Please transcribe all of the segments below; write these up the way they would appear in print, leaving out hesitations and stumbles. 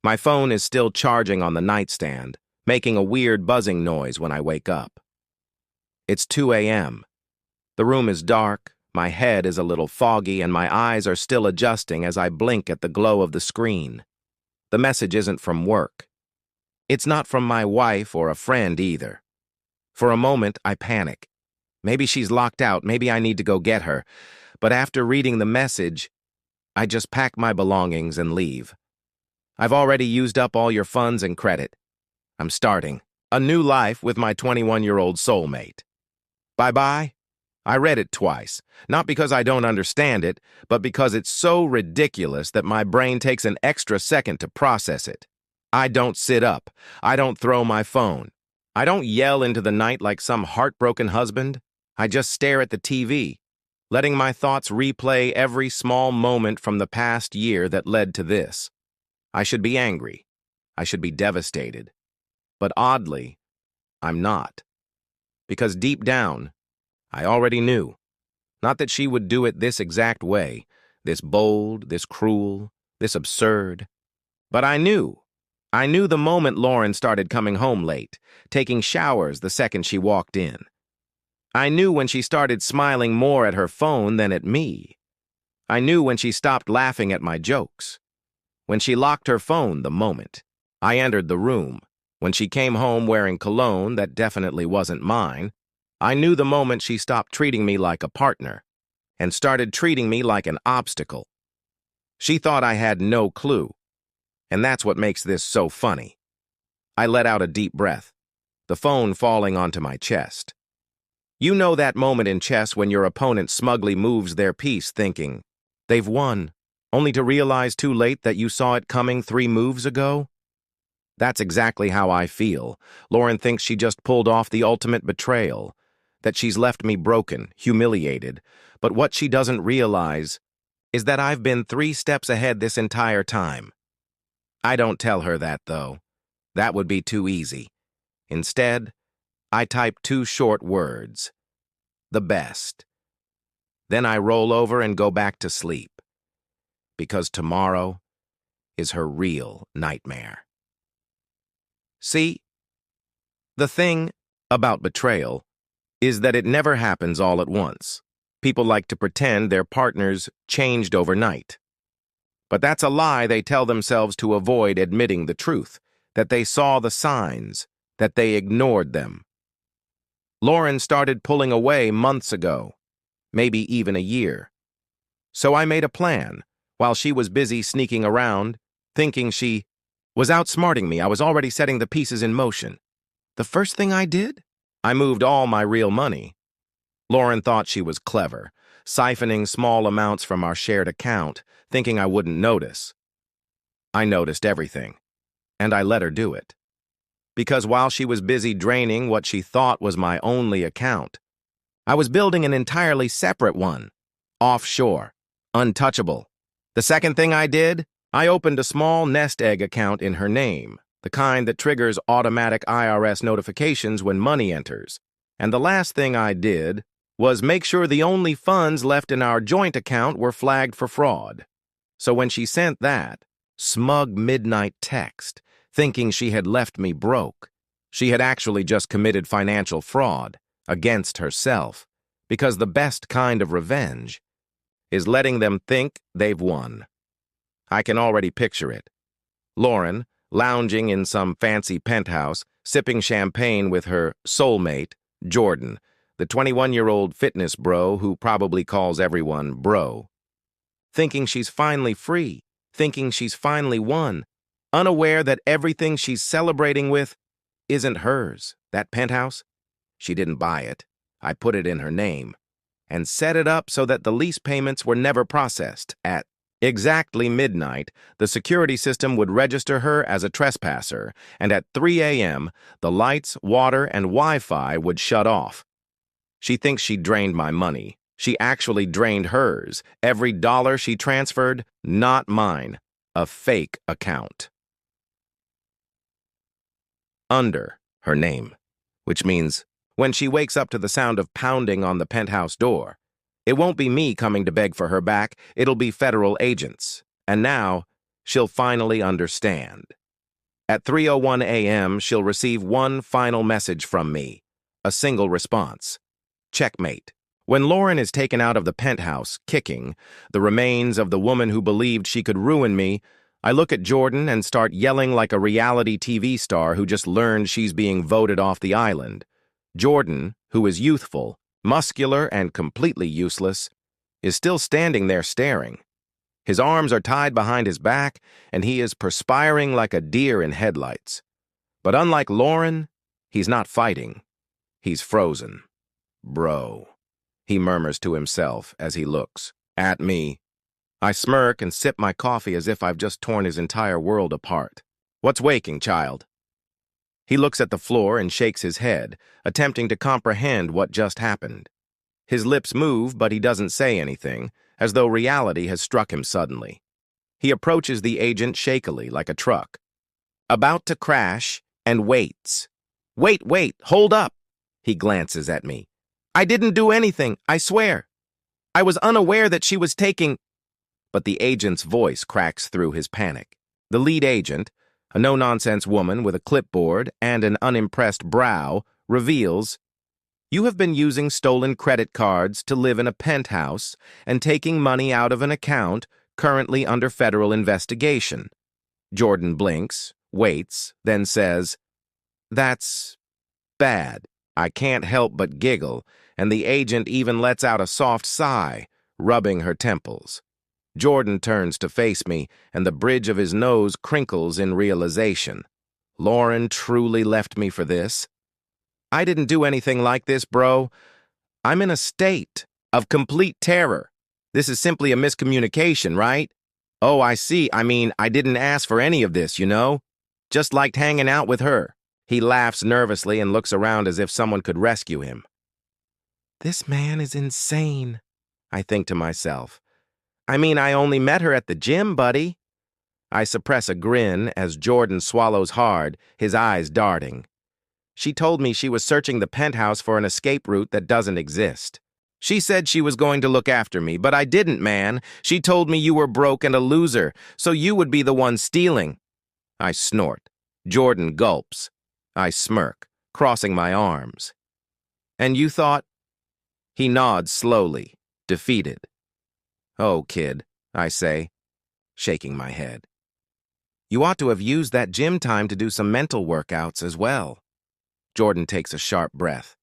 My phone is still charging on the nightstand, making a weird buzzing noise when I wake up. It's 2 a.m. The room is dark, my head is a little foggy, and my eyes are still adjusting as I blink at the glow of the screen. The message isn't from work. It's not from my wife or a friend either. For a moment, I panic. Maybe she's locked out, maybe I need to go get her. But after reading the message, I just pack my belongings and leave. I've already used up all your funds and credit. I'm starting a new life with my 21-year-old soulmate. Bye-bye. I read it twice, not because I don't understand it, but because it's so ridiculous that my brain takes an extra second to process it. I don't sit up. I don't throw my phone. I don't yell into the night like some heartbroken husband. I just stare at the TV, letting my thoughts replay every small moment from the past year that led to this. I should be angry. I should be devastated. But oddly, I'm not. Because deep down, I already knew. Not that she would do it this exact way, this bold, this cruel, this absurd. But I knew. I knew the moment Lauren started coming home late, taking showers the second she walked in. I knew when she started smiling more at her phone than at me. I knew when she stopped laughing at my jokes. When she locked her phone the moment I entered the room. When she came home wearing cologne that definitely wasn't mine. I knew the moment she stopped treating me like a partner and started treating me like an obstacle. She thought I had no clue, and that's what makes this so funny. I let out a deep breath, the phone falling onto my chest. You know that moment in chess when your opponent smugly moves their piece thinking, they've won, only to realize too late that you saw it coming 3 moves ago? That's exactly how I feel. Lauren thinks she just pulled off the ultimate betrayal, that she's left me broken, humiliated, but what she doesn't realize is that I've been 3 steps ahead this entire time. I don't tell her that, though. That would be too easy. Instead, I type 2 short words. The best. Then I roll over and go back to sleep. Because tomorrow is her real nightmare. See, the thing about betrayal is that it never happens all at once. People like to pretend their partners changed overnight. But that's a lie they tell themselves to avoid admitting the truth, that they saw the signs, that they ignored them. Lauren started pulling away months ago, maybe even a year. So I made a plan, while she was busy sneaking around, thinking she was outsmarting me. I was already setting the pieces in motion. The first thing I did? I moved all my real money. Lauren thought she was clever, siphoning small amounts from our shared account, thinking I wouldn't notice. I noticed everything, and I let her do it. Because while she was busy draining what she thought was my only account, I was building an entirely separate one, offshore, untouchable. The second thing I did, I opened a small nest egg account in her name, the kind that triggers automatic IRS notifications when money enters. And the last thing I did was make sure the only funds left in our joint account were flagged for fraud. So when she sent that smug midnight text, thinking she had left me broke, she had actually just committed financial fraud against herself, because the best kind of revenge is letting them think they've won. I can already picture it. Lauren, lounging in some fancy penthouse, sipping champagne with her soulmate, Jordan, the 21-year-old fitness bro who probably calls everyone bro. Thinking she's finally free, thinking she's finally won, unaware that everything she's celebrating with isn't hers. That penthouse? She didn't buy it. I put it in her name and set it up so that the lease payments were never processed. At exactly midnight, the security system would register her as a trespasser, and at 3 a.m., the lights, water, and Wi-Fi would shut off. She thinks she drained my money. She actually drained hers. Every dollar she transferred, not mine. A fake account. Under her name, which means when she wakes up to the sound of pounding on the penthouse door, it won't be me coming to beg for her back, it'll be federal agents. And now, she'll finally understand. At 3:01 a.m., she'll receive one final message from me, a single response. Checkmate. When Lauren is taken out of the penthouse, kicking, the remains of the woman who believed she could ruin me, I look at Jordan and start yelling like a reality TV star who just learned she's being voted off the island. Jordan, who is youthful, muscular, and completely useless, is still standing there staring. His arms are tied behind his back, and he is perspiring like a deer in headlights. But unlike Lauren, he's not fighting. He's frozen. Bro, he murmurs to himself as he looks at me. I smirk and sip my coffee as if I've just torn his entire world apart. What's waking, child? He looks at the floor and shakes his head, attempting to comprehend what just happened. His lips move, but he doesn't say anything, as though reality has struck him suddenly. He approaches the agent shakily, like a truck, about to crash, and waits. Wait, hold up! He glances at me. I didn't do anything, I swear. I was unaware that she was taking... But the agent's voice cracks through his panic. The lead agent, a no-nonsense woman with a clipboard and an unimpressed brow, reveals, "You have been using stolen credit cards to live in a penthouse and taking money out of an account currently under federal investigation." Jordan blinks, waits, then says, "That's bad." I can't help but giggle, and the agent even lets out a soft sigh, rubbing her temples. Jordan turns to face me, and the bridge of his nose crinkles in realization. Lauren truly left me for this? I didn't do anything like this, bro. I'm in a state of complete terror. This is simply a miscommunication, right? Oh, I see. I mean, I didn't ask for any of this, you know? Just liked hanging out with her. He laughs nervously and looks around as if someone could rescue him. This man is insane, I think to myself. I mean, I only met her at the gym, buddy. I suppress a grin as Jordan swallows hard, his eyes darting. She told me she was searching the penthouse for an escape route that doesn't exist. She said she was going to look after me, but I didn't, man. She told me you were broke and a loser, so you would be the one stealing. I snort. Jordan gulps. I smirk, crossing my arms. And you thought? He nods slowly, defeated. Oh, kid, I say, shaking my head. You ought to have used that gym time to do some mental workouts as well. Jordan takes a sharp breath.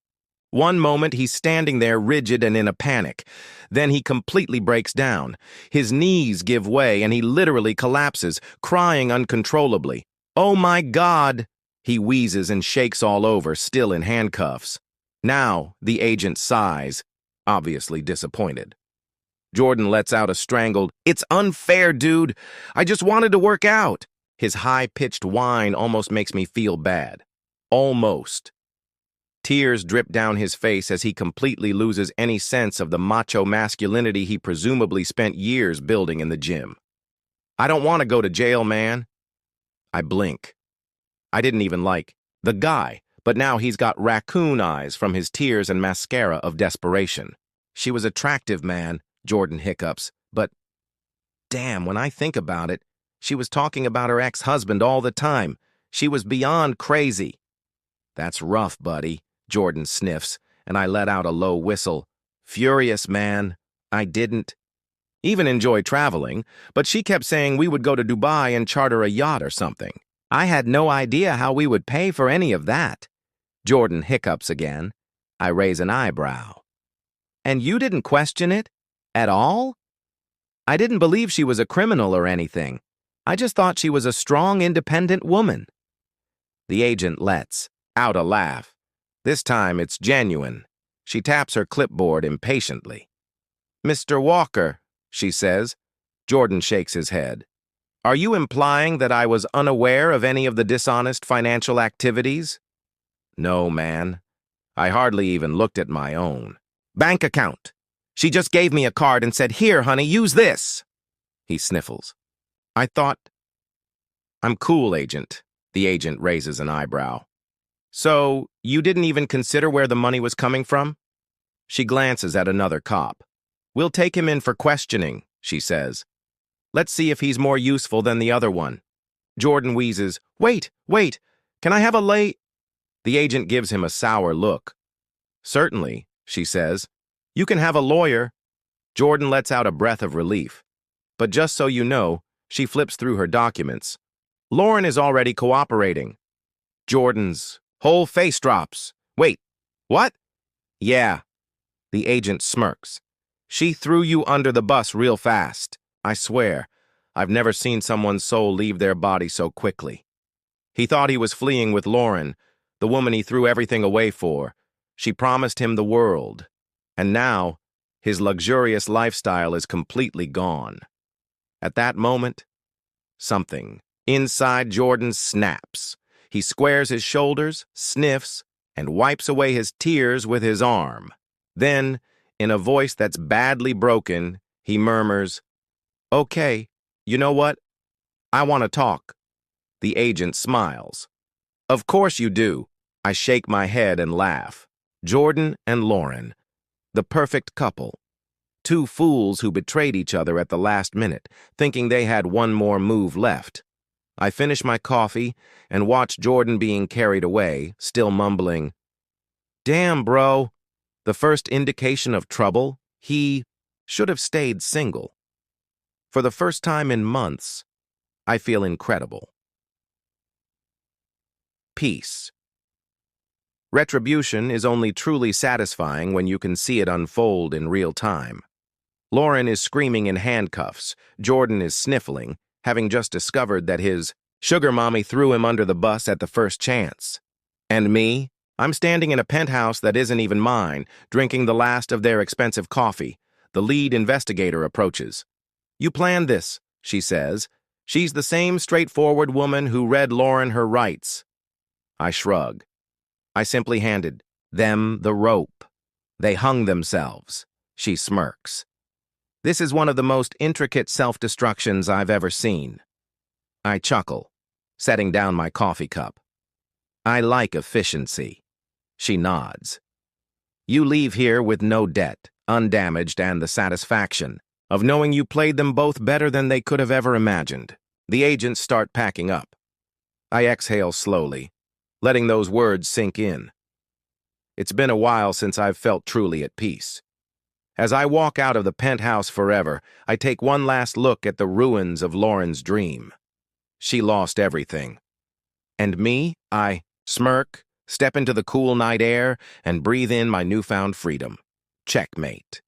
One moment he's standing there rigid and in a panic. Then he completely breaks down. His knees give way and he literally collapses, crying uncontrollably. Oh my God! He wheezes and shakes all over, still in handcuffs. Now the agent sighs, obviously disappointed. Jordan lets out a strangled, "It's unfair, dude. I just wanted to work out." His high-pitched whine almost makes me feel bad. Almost. Tears drip down his face as he completely loses any sense of the macho masculinity he presumably spent years building in the gym. I don't want to go to jail, man. I blink. I didn't even like the guy, but now he's got raccoon eyes from his tears and mascara of desperation. She was attractive, man, Jordan hiccups, but damn, when I think about it, she was talking about her ex-husband all the time. She was beyond crazy. That's rough, buddy, Jordan sniffs, and I let out a low whistle. Furious, man. I didn't even enjoy traveling, but she kept saying we would go to Dubai and charter a yacht or something. I had no idea how we would pay for any of that. Jordan hiccups again. I raise an eyebrow. And you didn't question it? At all? I didn't believe she was a criminal or anything. I just thought she was a strong, independent woman. The agent lets out a laugh. This time it's genuine. She taps her clipboard impatiently. Mr. Walker, she says. Jordan shakes his head. Are you implying that I was unaware of any of the dishonest financial activities? No, man. I hardly even looked at my own. Bank account. She just gave me a card and said, "Here, honey, use this." He sniffles. I thought... I'm cool, agent. The agent raises an eyebrow. So, you didn't even consider where the money was coming from? She glances at another cop. We'll take him in for questioning, she says. Let's see if he's more useful than the other one. Jordan wheezes, Wait, can I have a lay? The agent gives him a sour look. Certainly, she says. You can have a lawyer. Jordan lets out a breath of relief. But just so you know, she flips through her documents. Lauren is already cooperating. Jordan's whole face drops. Wait, what? Yeah. The agent smirks. She threw you under the bus real fast. I swear, I've never seen someone's soul leave their body so quickly. He thought he was fleeing with Lauren, the woman he threw everything away for. She promised him the world. And now, his luxurious lifestyle is completely gone. At that moment, something inside Jordan snaps. He squares his shoulders, sniffs, and wipes away his tears with his arm. Then, in a voice that's badly broken, he murmurs, Okay, you know what? I want to talk. The agent smiles. Of course you do. I shake my head and laugh. Jordan and Lauren, the perfect couple. Two fools who betrayed each other at the last minute, thinking they had one more move left. I finish my coffee and watch Jordan being carried away, still mumbling, Damn, bro. The first indication of trouble, he should have stayed single. For the first time in months, I feel incredible. Peace. Retribution is only truly satisfying when you can see it unfold in real time. Lauren is screaming in handcuffs. Jordan is sniffling, having just discovered that his sugar mommy threw him under the bus at the first chance. And me? I'm standing in a penthouse that isn't even mine, drinking the last of their expensive coffee. The lead investigator approaches. You planned this, she says. She's the same straightforward woman who read Lauren her rights. I shrug. I simply handed them the rope. They hung themselves. She smirks. This is one of the most intricate self-destructions I've ever seen. I chuckle, setting down my coffee cup. I like efficiency. She nods. You leave here with no debt, undamaged, and the satisfaction of knowing you played them both better than they could have ever imagined. The agents start packing up. I exhale slowly, letting those words sink in. It's been a while since I've felt truly at peace. As I walk out of the penthouse forever, I take one last look at the ruins of Lauren's dream. She lost everything. And me, I smirk, step into the cool night air, and breathe in my newfound freedom. Checkmate.